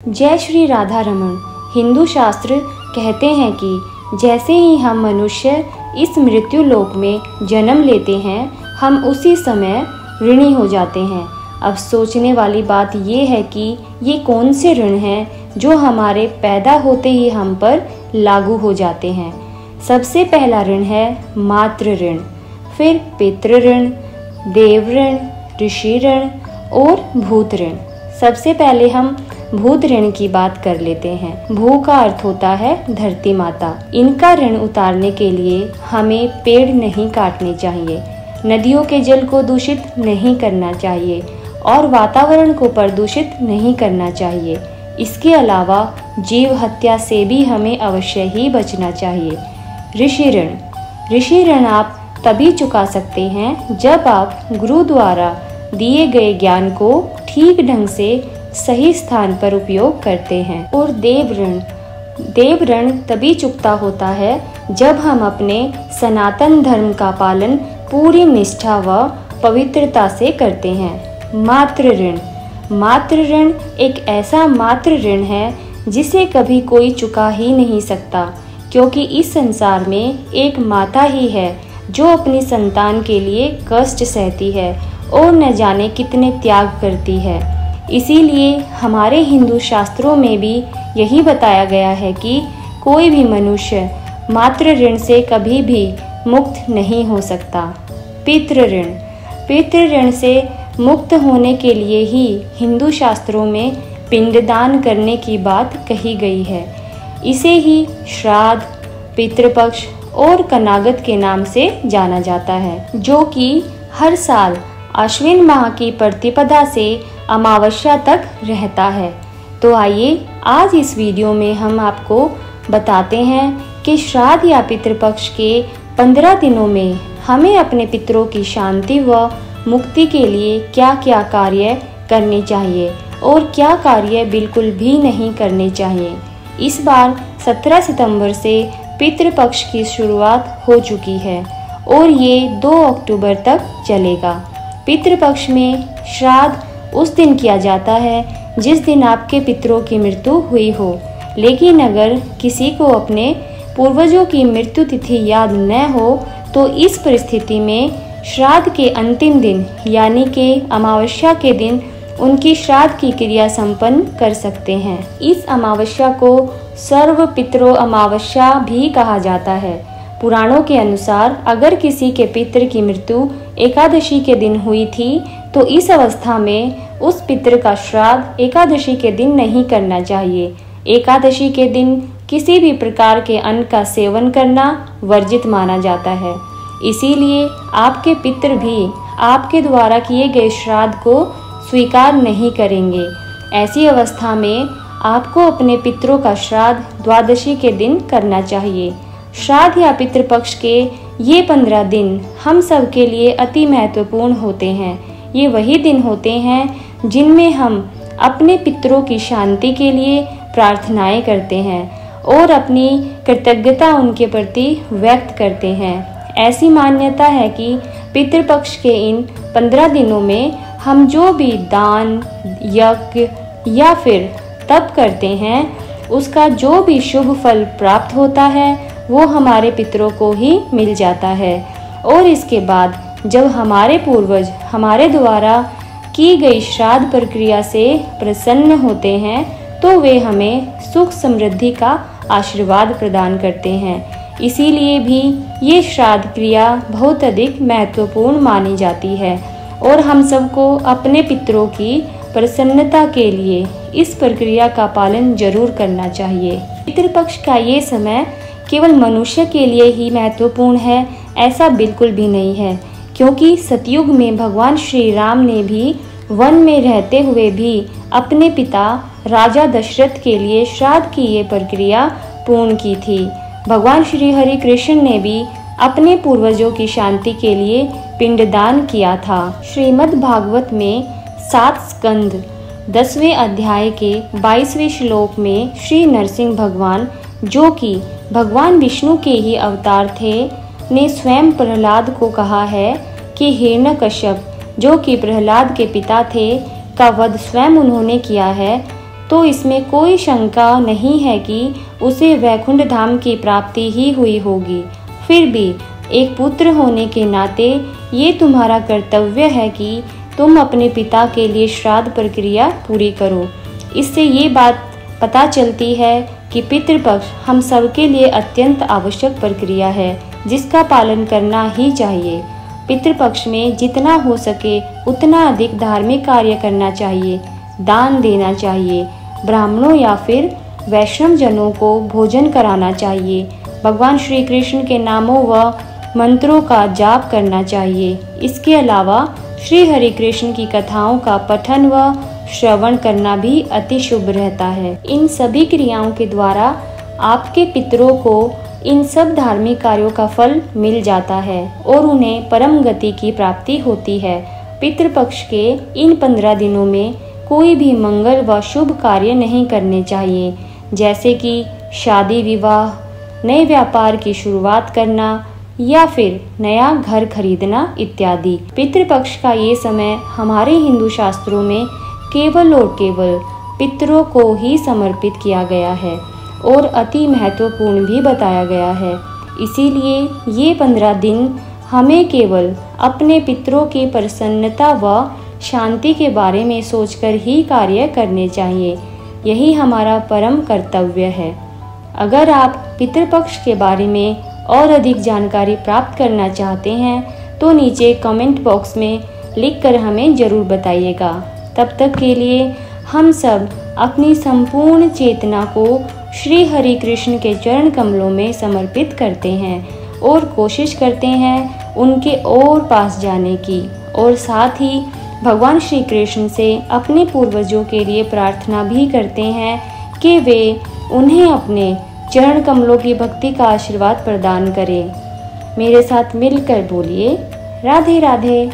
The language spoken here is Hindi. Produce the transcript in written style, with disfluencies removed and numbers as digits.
जय श्री राधा रमण। हिंदू शास्त्र कहते हैं कि जैसे ही हम मनुष्य इस मृत्यु लोक में जन्म लेते हैं, हम उसी समय ऋणी हो जाते हैं। अब सोचने वाली बात ये है कि ये कौन से ऋण हैं जो हमारे पैदा होते ही हम पर लागू हो जाते हैं। सबसे पहला ऋण है मातृ ऋण, फिर पितृ ऋण, देव ऋण, ऋषि ऋण और भूत ऋण। सबसे पहले हम भूत ऋण की बात कर लेते हैं। भू का अर्थ होता है धरती माता। इनका ऋण उतारने के लिए हमें पेड़ नहीं काटने चाहिए, नदियों के जल को दूषित नहीं करना चाहिए और वातावरण को प्रदूषित नहीं करना चाहिए। इसके अलावा जीव हत्या से भी हमें अवश्य ही बचना चाहिए। ऋषि ऋण आप तभी चुका सकते हैं जब आप गुरु द्वारा दिए गए ज्ञान को ठीक ढंग से सही स्थान पर उपयोग करते हैं। और देव ऋण तभी चुकता होता है जब हम अपने सनातन धर्म का पालन पूरी निष्ठा व पवित्रता से करते हैं। मातृ ऋण एक ऐसा मातृ ऋण है जिसे कभी कोई चुका ही नहीं सकता, क्योंकि इस संसार में एक माता ही है जो अपनी संतान के लिए कष्ट सहती है और न जाने कितने त्याग करती है। इसीलिए हमारे हिंदू शास्त्रों में भी यही बताया गया है कि कोई भी मनुष्य मातृ ऋण से कभी भी मुक्त नहीं हो सकता। पितृ ऋण से मुक्त होने के लिए ही हिंदू शास्त्रों में पिंडदान करने की बात कही गई है। इसे ही श्राद्ध, पितृपक्ष और कनागत के नाम से जाना जाता है, जो कि हर साल आश्विन माह की प्रतिपदा से अमावस्या तक रहता है। तो आइए आज इस वीडियो में हम आपको बताते हैं कि श्राद्ध या पितृपक्ष के 15 दिनों में हमें अपने पितरों की शांति व मुक्ति के लिए क्या क्या कार्य करने चाहिए और क्या कार्य बिल्कुल भी नहीं करने चाहिए। इस बार 17 सितंबर से पितृपक्ष की शुरुआत हो चुकी है और ये 2 अक्टूबर तक चलेगा। पितृपक्ष में श्राद्ध उस दिन किया जाता है जिस दिन आपके पितरों की मृत्यु हुई हो। लेकिन अगर किसी को अपने पूर्वजों की मृत्यु तिथि याद न हो तो इस परिस्थिति में श्राद्ध के अंतिम दिन यानी कि अमावस्या के दिन उनकी श्राद्ध की क्रिया संपन्न कर सकते हैं। इस अमावस्या को सर्व पितरों अमावस्या भी कहा जाता है। पुराणों के अनुसार अगर किसी के पितृ की मृत्यु एकादशी के दिन हुई थी तो इस अवस्था में उस पितृ का श्राद्ध एकादशी के दिन नहीं करना चाहिए। एकादशी के दिन किसी भी प्रकार के अन्न का सेवन करना वर्जित माना जाता है। इसीलिए आपके पितृ भी आपके द्वारा किए गए श्राद्ध को स्वीकार नहीं करेंगे। ऐसी अवस्था में आपको अपने पितरों का श्राद्ध द्वादशी के दिन करना चाहिए। श्राद्ध या पितृपक्ष के ये 15 दिन हम सब के लिए अति महत्वपूर्ण होते हैं। ये वही दिन होते हैं जिनमें हम अपने पितरों की शांति के लिए प्रार्थनाएं करते हैं और अपनी कृतज्ञता उनके प्रति व्यक्त करते हैं। ऐसी मान्यता है कि पितृपक्ष के इन 15 दिनों में हम जो भी दान, यज्ञ या फिर तप करते हैं, उसका जो भी शुभ फल प्राप्त होता है वो हमारे पितरों को ही मिल जाता है। और इसके बाद जब हमारे पूर्वज हमारे द्वारा की गई श्राद्ध प्रक्रिया से प्रसन्न होते हैं तो वे हमें सुख समृद्धि का आशीर्वाद प्रदान करते हैं। इसीलिए भी ये श्राद्ध क्रिया बहुत अधिक महत्वपूर्ण मानी जाती है और हम सबको अपने पितरों की प्रसन्नता के लिए इस प्रक्रिया का पालन जरूर करना चाहिए। पितृपक्ष का ये समय केवल मनुष्य के लिए ही महत्वपूर्ण है, ऐसा बिल्कुल भी नहीं है, क्योंकि सतयुग में भगवान श्री राम ने भी वन में रहते हुए भी अपने पिता राजा दशरथ के लिए श्राद्ध की ये प्रक्रिया पूर्ण की थी। भगवान श्री हरि कृष्ण ने भी अपने पूर्वजों की शांति के लिए पिंडदान किया था। श्रीमद् भागवत में 7 स्कंद 10वें अध्याय के 22वें श्लोक में श्री नरसिंह भगवान, जो कि भगवान विष्णु के ही अवतार थे, ने स्वयं प्रहलाद को कहा है कि हिरण्यकश्यप, जो कि प्रहलाद के पिता थे, का वध स्वयं उन्होंने किया है। तो इसमें कोई शंका नहीं है कि उसे वैकुंठ धाम की प्राप्ति ही हुई होगी। फिर भी एक पुत्र होने के नाते ये तुम्हारा कर्तव्य है कि तुम अपने पिता के लिए श्राद्ध प्रक्रिया पूरी करो। इससे ये बात पता चलती है कि पितृपक्ष हम सबके लिए अत्यंत आवश्यक प्रक्रिया है, जिसका पालन करना ही चाहिए। पितृपक्ष में जितना हो सके उतना अधिक धार्मिक कार्य करना चाहिए, दान देना चाहिए, ब्राह्मणों या फिर वैष्णव जनों को भोजन कराना चाहिए, भगवान श्री कृष्ण के नामों व मंत्रों का जाप करना चाहिए। इसके अलावा श्री हरि कृष्ण की कथाओं का पठन व श्रवण करना भी अति शुभ रहता है। इन सभी क्रियाओं के द्वारा आपके पितरों को इन सब धार्मिक कार्यों का फल मिल जाता है और उन्हें परम गति की प्राप्ति होती है। पितृपक्ष के इन 15 दिनों में कोई भी मंगल व शुभ कार्य नहीं करने चाहिए, जैसे कि शादी विवाह, नए व्यापार की शुरुआत करना या फिर नया घर खरीदना इत्यादि। पितृपक्ष का ये समय हमारे हिंदू शास्त्रों में केवल और केवल पितरों को ही समर्पित किया गया है और अति महत्वपूर्ण भी बताया गया है। इसीलिए ये 15 दिन हमें केवल अपने पितरों की प्रसन्नता व शांति के बारे में सोचकर ही कार्य करने चाहिए। यही हमारा परम कर्तव्य है। अगर आप पितृपक्ष के बारे में और अधिक जानकारी प्राप्त करना चाहते हैं तो नीचे कमेंट बॉक्स में लिखकर हमें ज़रूर बताइएगा। तब तक के लिए हम सब अपनी संपूर्ण चेतना को श्री हरि कृष्ण के चरण कमलों में समर्पित करते हैं और कोशिश करते हैं उनके और पास जाने की, और साथ ही भगवान श्री कृष्ण से अपने पूर्वजों के लिए प्रार्थना भी करते हैं कि वे उन्हें अपने चरण कमलों की भक्ति का आशीर्वाद प्रदान करें। मेरे साथ मिलकर बोलिए, राधे राधे।